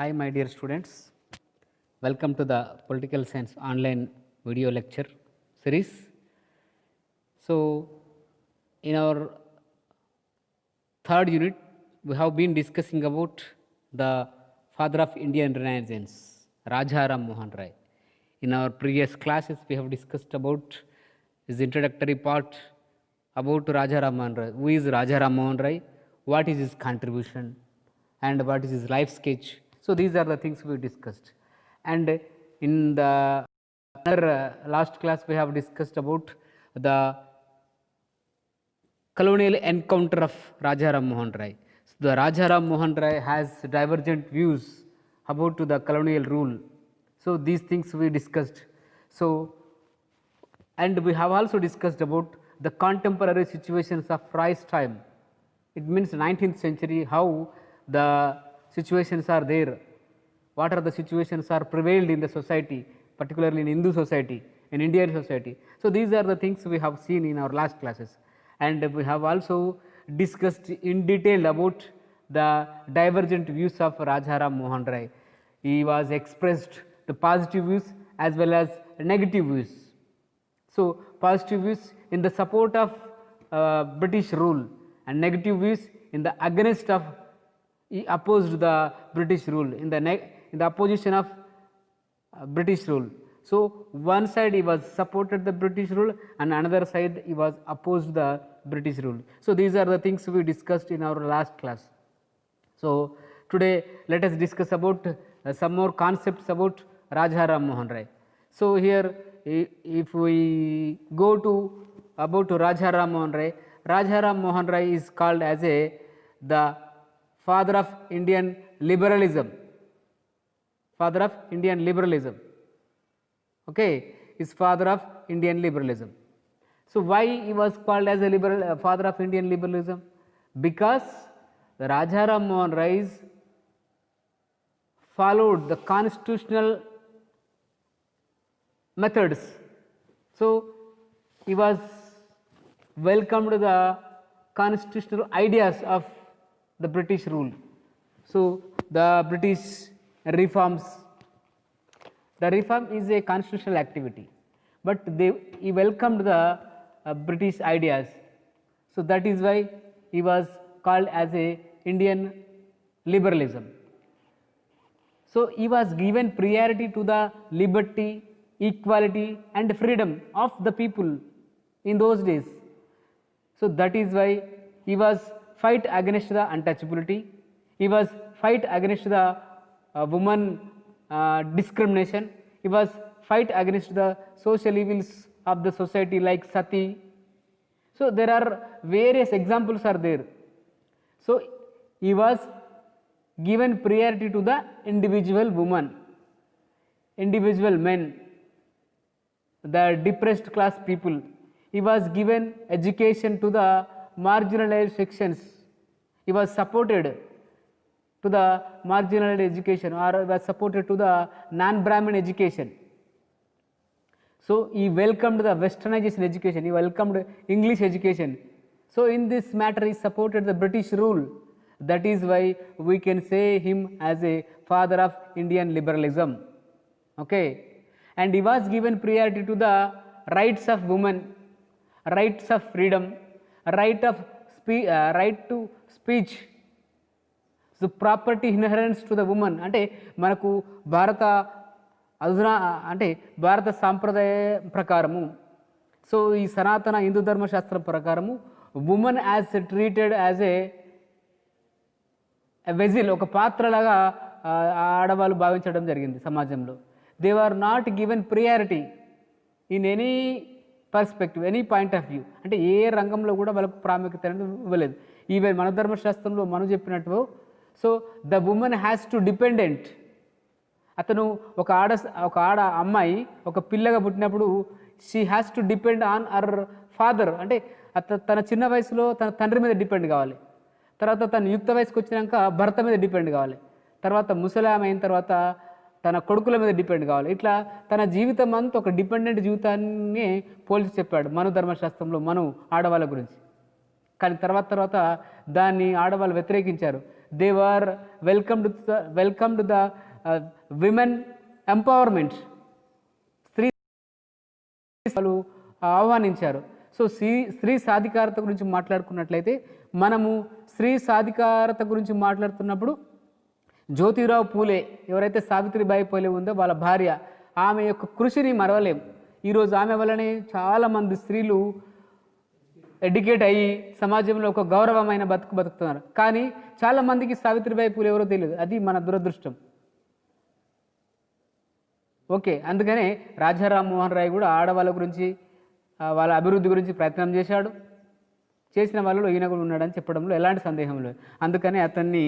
Hi, my dear students. Welcome to the Political Science online video lecture series. So, in our third unit, we have been discussing about the father of Indian Renaissance, Rajaram Mohan Rai. In our previous classes, we have discussed about his introductory part about Rajaram Mohan Rai. Who is Rajaram Mohan Rai? What is his contribution? And what is his life sketch? So, these are the things we discussed. And in the other last class, we have discussed about the colonial encounter of Rajaram Mohan Rai. So, the Rajaram Mohan Rai has divergent views about the colonial rule. So, these things we discussed. So, and we have also discussed about the contemporary situations of Rai's time. It means 19th century, how the situations are there, what are the situations are prevailed in the society, particularly in Hindu society, in Indian society. So, these are the things we have seen in our last classes, and we have also discussed in detail about the divergent views of Rajaram Mohan Rai. He was expressed the positive views as well as negative views. So, positive views in the support of British rule and negative views in the against of, he opposed the British rule, in the opposition of British rule. So, one side he was supported the British rule and another side he was opposed the British rule. So, these are the things we discussed in our last class. So, today let us discuss about some more concepts about Rajaram Mohan Rai. So, here if we go to about Rajaram Mohan Rai, Rajaram Mohan Rai is called as the father of Indian liberalism, father of Indian liberalism, okay, is father of Indian liberalism. So, why he was called as a father of Indian liberalism? Because the Rajaram Mohan Rai followed the constitutional methods. So, he was welcomed the constitutional ideas of the British rule. So, the British reforms, the reform is a constitutional activity, but he welcomed the British ideas. So, that is why he was called as a Indian liberalism. So, he was given priority to the liberty, equality and freedom of the people in those days. So, that is why he was fight against the untouchability, he was fight against the woman discrimination, he was fight against the social evils of the society like sati. So, there are various examples are there. So, he was given priority to the individual woman, individual men, the depressed class people. He was given education to the marginalized sections. He was supported to the marginalized education, or was supported to the non-Brahmin education. So, he welcomed the westernization education, he welcomed English education. So, in this matter he supported the British rule. That is why we can say him as a father of Indian liberalism. Okay. And he was given priority to the rights of women, rights of freedom, right to speech. So, property inherence to the woman. అంటే మనకు భారత సాంప్రదాయ ప్రకారము, so ఈ సనాతన హిందూ ధర్మశాస్త్రం ప్రకారము women as treated as a vessel, ఒక పాత్రలాగా ఆడవాళ్ళు భావించడం జరిగింది సమాజంలో. They are not given priority in any perspective, any point of view. అంటే ఏ రంగంలో కూడా వాళ్ళకు ప్రాముఖ్యత అనేది ఇవ్వలేదు. ఈవెన్ మన ధర్మశాస్త్రంలో మనం చెప్పినట్టు, so the women has to dependent. అతను ఒక అమ్మాయి ఒక పిల్లగా పుట్టినప్పుడు she has to depend on our father. అంటే తన చిన్న వయసులో తన తండ్రి మీద డిపెండ్ కావాలి, తర్వాత తన యుక్త వయసుకు వచ్చినాక భర్త మీద డిపెండ్ కావాలి, తర్వాత ముసలాం అయిన తర్వాత తన కొడుకుల మీద డిపెండ్ కావాలి. ఇట్లా తన జీవితం అంతా ఒక డిపెండెంట్ జీవితాన్ని పోల్చి చెప్పాడు మను ధర్మశాస్త్రంలో మను ఆడవాళ్ళ గురించి. కానీ తర్వాత దాన్ని ఆడవాళ్ళు వ్యతిరేకించారు. They were welcomed the women empowerment, స్త్రీ వాళ్ళు ఆహ్వానించారు. సో స్త్రీ సాధికారత గురించి మాట్లాడుకున్నట్లయితే మనము స్త్రీ సాధికారత గురించి మాట్లాడుతున్నప్పుడు జ్యోతిరావు పూలే, ఎవరైతే సావిత్రిబాయి పూలే ఉందో వాళ్ళ భార్య, ఆమె యొక్క కృషిని మరవలేం. ఈరోజు ఆమె వల్లనే చాలామంది స్త్రీలు ఎడ్యుకేట్ అయ్యి సమాజంలో ఒక గౌరవమైన బతుకుతున్నారు. కానీ చాలామందికి సావిత్రిబాయి పూలే ఎవరో తెలియదు. అది మన దురదృష్టం. ఓకే, అందుకనే రాజా రామ్మోహన్ రాయ్ కూడా ఆడవాళ్ళ గురించి వాళ్ళ అభివృద్ధి గురించి ప్రయత్నం చేశాడు. చేసిన వాళ్ళలో ఈయన కూడా ఉన్నాడని చెప్పడంలో ఎలాంటి సందేహం లేదు. అందుకనే అతన్ని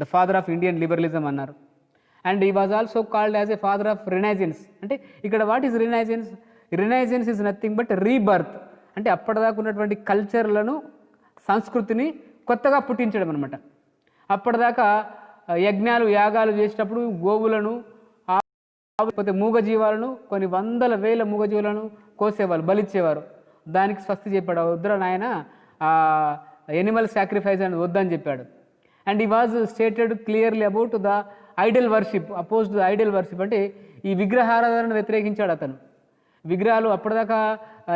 the father of Indian liberalism అన్నారు. And he was also called as a father of renaissance. అంటే ఇక్కడ what is renaissance? Renaissance is nothing but rebirth. అంటే అప్పటిదాకా ఉన్నటువంటి కల్చర్లను, సంస్కృతిని కొత్తగా పుట్టించడం అనమాట. అప్పటిదాకా యజ్ఞాలు యాగాలు చేసేటప్పుడు గోవులను, లేకపోతే మూగజీవాలను, కొన్ని వందల వేల మూగజీవులను కోసేవాళ్ళు, బలిచ్చేవారు. దానికి స్వస్తి చెప్పాడు, వద్దురా నాయన ఎనిమల్ సాక్రిఫైస్ అని వద్దని చెప్పాడు. And he was stated clearly about the Idol worship, opposed the Idol worship. అంటే ఈ విగ్రహారాధనను వ్యతిరేకించాడు అతను. విగ్రహాలు అప్పటిదాకా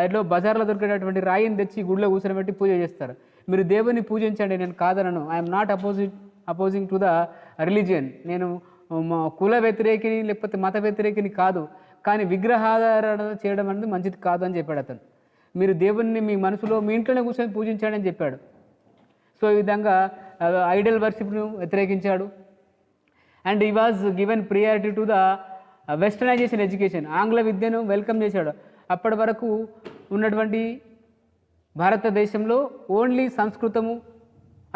ఎట్లో బజార్లో దొరికేటటువంటి రాయిని తెచ్చి గుడిలో కూర్చొని పూజ చేస్తారు. మీరు దేవుని పూజించండి, నేను కాదనను. I'm not opposing to the religion. నేను కుల వ్యతిరేకిని లేకపోతే మత వ్యతిరేకిని కాదు, కానీ విగ్రహారాధన చేయడం అనేది మంచిది కాదు అని చెప్పాడు అతను. మీరు దేవుణ్ణి మీ మనసులో మీ ఇంట్లోనే కూర్చొని పూజించండి అని చెప్పాడు. సో ఈ విధంగా Idol వర్షిప్ను వ్యతిరేకించాడు. And he was given priority to the westernisation education. ఆంగ్ల విద్యను వెల్కమ్ చేశాడు. అప్పటి వరకు ఉన్నటువంటి భారతదేశంలో ఓన్లీ సంస్కృతము,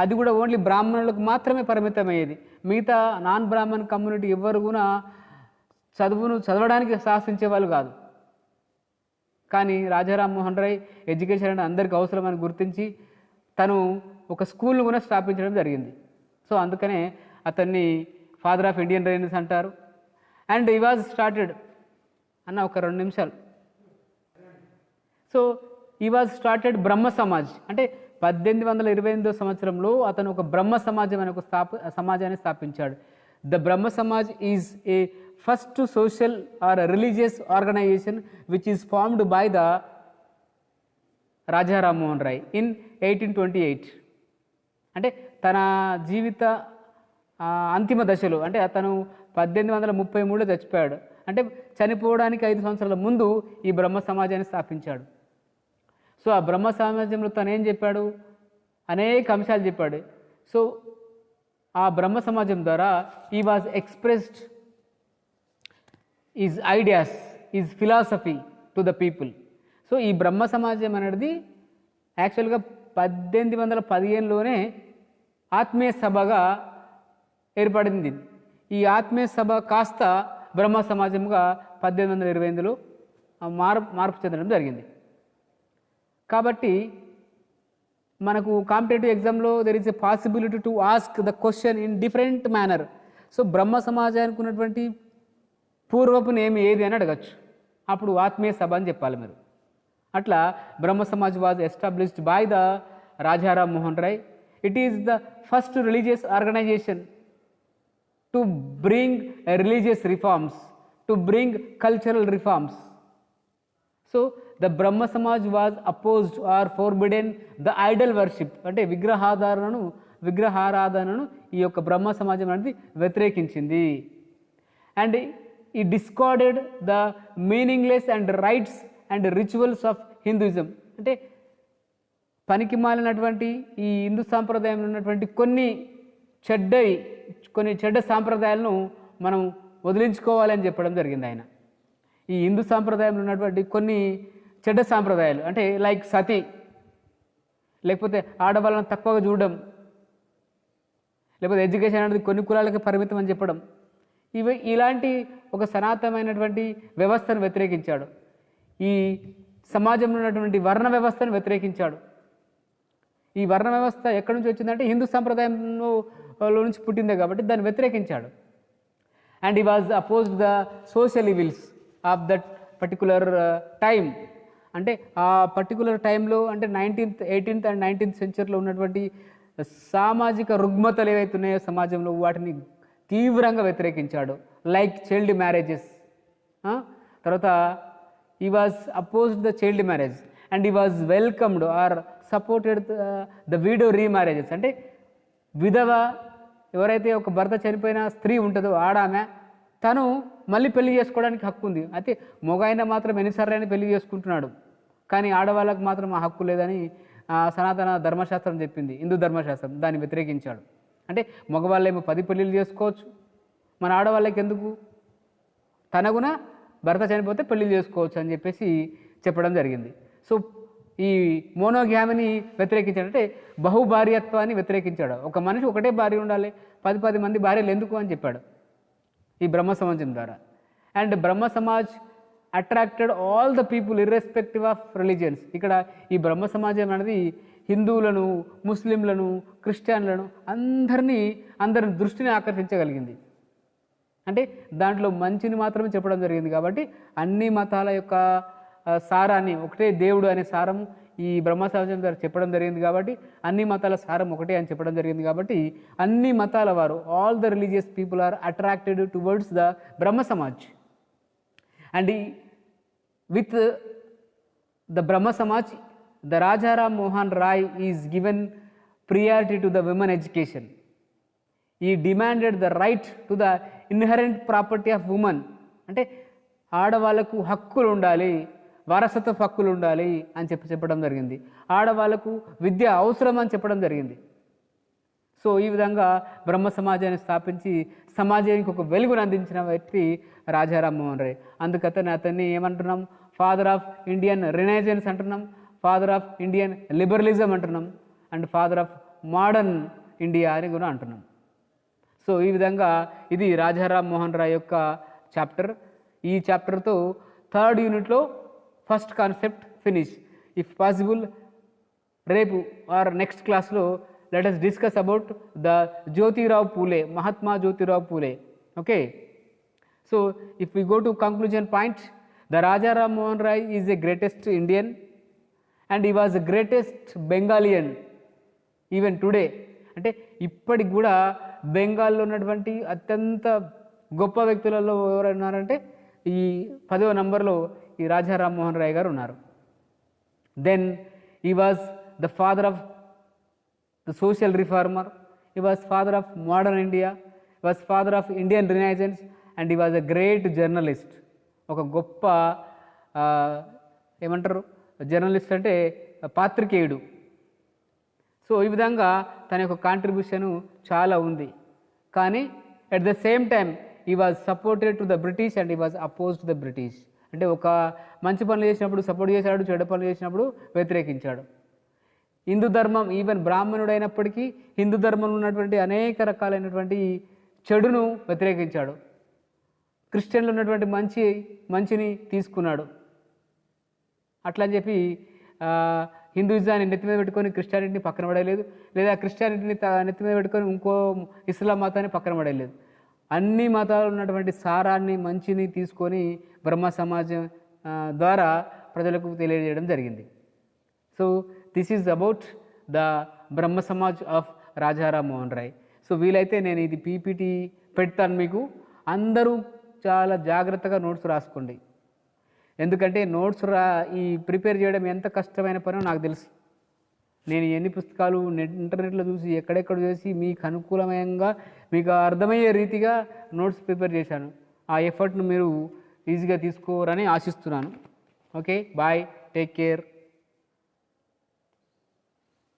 అది కూడా ఓన్లీ బ్రాహ్మణులకు మాత్రమే పరిమితమయ్యేది. మిగతా నాన్ బ్రాహ్మణ్ కమ్యూనిటీ ఎవ్వరు కూడా చదవడానికి సాహసించే వాళ్ళు కాదు. కానీ రాజా రామ్మోహన్ రాయ్ ఎడ్యుకేషన్ అంటే అందరికీ అవసరమని గుర్తించి తను ఒక స్కూల్ను కూడా స్థాపించడం జరిగింది. సో అందుకనే అతన్ని ఫాదర్ ఆఫ్ ఇండియన్ రైనెస్ అంటారు. అండ్ ఈ వాజ్ స్టార్టెడ్ అన్న ఒక 2 నిమిషాలు. సో ఈ వాజ్ స్టార్టెడ్ బ్రహ్మ సమాజ్. అంటే 1828 సంవత్సరంలో అతను ఒక బ్రహ్మ సమాజం అనే ఒక సమాజాన్ని స్థాపించాడు. The Brahmo Samaj is a first social or religious organization which is formed by the Raja Rammohan Roy in 1828. అంటే తన జీవిత అంతిమ దశలో, అంటే అతను 1833లో చచ్చిపోయాడు. అంటే చనిపోవడానికి 5 సంవత్సరాల ముందు ఈ బ్రహ్మ సమాజాన్ని స్థాపించాడు. సో ఆ బ్రహ్మ సమాజంలో తను ఏం చెప్పాడు? అనేక అంశాలు చెప్పాడు. సో ఆ బ్రహ్మ సమాజం ద్వారా ఈ was expressed is ideas, is philosophy to the people. So ఈ బ్రహ్మ సమాజం అనేది యాక్చువల్గా 1815లోనే ఆత్మీయ సభగా ఏర్పడింది. ఈ ఆత్మీయ సభ కాస్త బ్రహ్మ సమాజంగా 1828లో మార్పు చెందడం జరిగింది. కాబట్టి మనకు కాంపిటేటివ్ ఎగ్జామ్లో there is a possibility to ask the question in different manner. So Brahmo సమాజానికి ఉన్నటువంటి పూర్వపు నేమ్ ఏది అని అడగచ్చు. అప్పుడు ఆత్మీయ సభ అని చెప్పాలి మీరు. అట్లా Brahmo Samaj was established by the Raja Rammohan Roy. It is the first religious organization to bring religious reforms, to bring cultural reforms. So the Brahma Samaj was opposed or forbidden the idol worship. అంటే విగ్రహారాధనను ఈ యొక్క బ్రహ్మ సమాజం అనేది వ్యతిరేకించింది. అండ్ ఈ discarded the meaningless and rights and rituals of Hinduism. అంటే పనికి మాలినటువంటి ఈ హిందూ సాంప్రదాయంలో ఉన్నటువంటి కొన్ని చెడ్డ సాంప్రదాయాలను మనం వదిలించుకోవాలని చెప్పడం జరిగింది ఆయన. ఈ హిందూ సాంప్రదాయంలో ఉన్నటువంటి కొన్ని చెడ్డ సాంప్రదాయాలు అంటే లైక్ సతీ, లేకపోతే ఆడవాళ్ళను తక్కువగా చూడడం, లేకపోతే ఎడ్యుకేషన్ అనేది కొన్ని కులాలకు పరిమితం అని చెప్పడం, ఇలాంటి ఒక సనాతనమైనటువంటి వ్యవస్థను వ్యతిరేకించాడు. ఈ సమాజంలో ఉన్నటువంటి వర్ణ వ్యవస్థను వ్యతిరేకించాడు. ఈ వర్ణ వ్యవస్థ ఎక్కడి నుంచి వచ్చిందంటే హిందూ సంప్రదాయంలో నుంచి పుట్టిందే కాబట్టి దాన్ని వ్యతిరేకించాడు. And he was opposed the social evils of that particular time. అంటే ఆ పర్టికులర్ టైంలో అంటే 18th and 19th సెంచరీలో ఉన్నటువంటి సామాజిక రుగ్మతలు ఏవైతే ఉన్నాయో సమాజంలో వాటిని తీవ్రంగా వ్యతిరేకించాడు. Like child marriages. తర్వాత he was opposed the child marriage and he was welcomed or supported the widow remarriages. అంటే విధవ ఎవరైతే ఒక భర్త చనిపోయిన స్త్రీ ఉంటుందో ఆడామె తను మళ్ళీ పెళ్లి చేసుకోవడానికి హక్కు ఉంది. అయితే మగ మాత్రం ఎన్నిసార్లు పెళ్లి చేసుకుంటున్నాడు, కానీ ఆడవాళ్ళకు మాత్రం ఆ హక్కు లేదని సనాతన ధర్మశాస్త్రం చెప్పింది, హిందూ ధర్మశాస్త్రం. దాన్ని వ్యతిరేకించాడు. అంటే మగవాళ్ళేమో 10 పెళ్ళిళ్ళు చేసుకోవచ్చు, మన ఆడవాళ్ళకి ఎందుకు, తనగున భర్త చనిపోతే పెళ్లి చేసుకోవచ్చు అని చెప్పేసి చెప్పడం జరిగింది. సో ఈ మోనోగ్యామిని వ్యతిరేకించాడు, అంటే బహుభార్యత్వాన్ని వ్యతిరేకించాడు. ఒక మనిషి ఒకటే భార్య ఉండాలి, 10 మంది భార్యలు ఎందుకు అని చెప్పాడు ఈ బ్రహ్మ సమాజం ద్వారా. And Brahma Samaj attracted all the people irrespective of religions. ఇక్కడ ఈ బ్రహ్మ సమాజం అనేది హిందువులను, ముస్లింలను, క్రిస్టియన్లను అందరి దృష్టిని ఆకర్షించగలిగింది. అంటే దాంట్లో మంచిని మాత్రమే చెప్పడం జరిగింది. కాబట్టి అన్ని మతాల యొక్క సారాన్ని, ఒకటే దేవుడు అనే సారం ఈ బ్రహ్మ సమాజం ద్వారా చెప్పడం జరిగింది. కాబట్టి అన్ని మతాల సారం ఒకటే అని చెప్పడం జరిగింది. కాబట్టి అన్ని మతాల వారు, all the religious people are attracted towards the Brahmo Samaj. And with the Brahmo Samaj the Rajaram Mohan Roy is given priority to the women education. He demanded the right to the inherent property of women. అంటే ఆడవాళ్ళకు హక్కులు ఉండాలి, వారసత్వ హక్కులు ఉండాలి అని చెప్పడం జరిగింది. ఆడవాళ్ళకు విద్య అవసరం అని చెప్పడం జరిగింది. సో ఈ విధంగా బ్రహ్మ సమాజాన్ని స్థాపించి సమాజానికి ఒక వెలుగును అందించిన వ్యక్తి రాజారాం మోహన్ రాయ్. అతన్ని ఏమంటున్నాం, ఫాదర్ ఆఫ్ ఇండియన్ రినైజెన్స్ అంటున్నాం, ఫాదర్ ఆఫ్ ఇండియన్ లిబరలిజం అంటున్నాం, and father of modern India అని కూడా అంటున్నాం. సో ఈ విధంగా ఇది రాజారాం మోహన్ రాయ్ యొక్క చాప్టర్. ఈ చాప్టర్తో 3rd యూనిట్లో first concept finish. If possible రేపు ఆర్ నెక్స్ట్ క్లాస్లో let us discuss about the Jyotirao Phule, Mahatma Jyotirao Phule. Okay, so if we go to conclusion point, the Rajaram Mohan Rai is the greatest Indian and he was the greatest Bengalian even today. అంటే ఇప్పటికి కూడా బెంగాల్లో ఉన్నటువంటి అత్యంత గొప్ప వ్యక్తులలో ఎవరు ఉన్నారంటే ఈ 10వ నంబర్లో ఈ రాజారాం మోహన్ రాయ్ గారు ఉన్నారు. Then he was the father of the social reformer, he was father of modern India, he was father of Indian Renaissance and he was a great journalist. ఒక గొప్ప ఏమంటారు జర్నలిస్ట్ అంటే పాత్రికేయుడు. సో ఈ విధంగా తన యొక్క కాంట్రిబ్యూషన్ చాలా ఉంది. కానీ at the same time he was supported to the British and he was opposed to the British. అంటే ఒక మంచి పనులు చేసినప్పుడు సపోర్ట్ చేశాడు, చెడు పనులు చేసినప్పుడు వ్యతిరేకించాడు. హిందూ ధర్మం, ఈవెన్ బ్రాహ్మణుడు అయినప్పటికీ హిందూ ధర్మంలో ఉన్నటువంటి అనేక రకాలైనటువంటి చెడును వ్యతిరేకించాడు. క్రిస్టియన్లు ఉన్నటువంటి మంచిని తీసుకున్నాడు. అట్లా అని చెప్పి హిందూయిజాన్ని నెత్తి మీద పెట్టుకొని క్రిస్టియానిటీని పక్కన పడలేదు, లేదా క్రిస్టియానిటీని నెత్తి మీద పెట్టుకొని ఇంకో ఇస్లాం మతాన్ని పక్కన పడలేదు. అన్ని మతాలు ఉన్నటువంటి సారాన్ని, మంచిని తీసుకొని బ్రహ్మ సమాజం ద్వారా ప్రజలకు తెలియజేయడం జరిగింది. So this is about the Brahmo Samaj of Rajaram Mohan Roy. So వీలైతే నేను ఇది పీపీటీ పెడతాను మీకు. అందరూ చాలా జాగ్రత్తగా నోట్స్ రాసుకోండి. ఎందుకంటే నోట్స్ ఈ ప్రిపేర్ చేయడం ఎంత కష్టమైన పనో నాకు తెలుసు. నేను ఎన్ని పుస్తకాలు ఇంటర్నెట్లో చూసి ఎక్కడెక్కడ చేసి మీకు అనుకూలమయంగా మీకు అర్థమయ్యే రీతిగా నోట్స్ ప్రిపేర్ చేశాను. ఆ ఎఫర్ట్ను మీరు ఈజీగా తీసుకోరని ఆశిస్తున్నాను. Okay, bye, take care.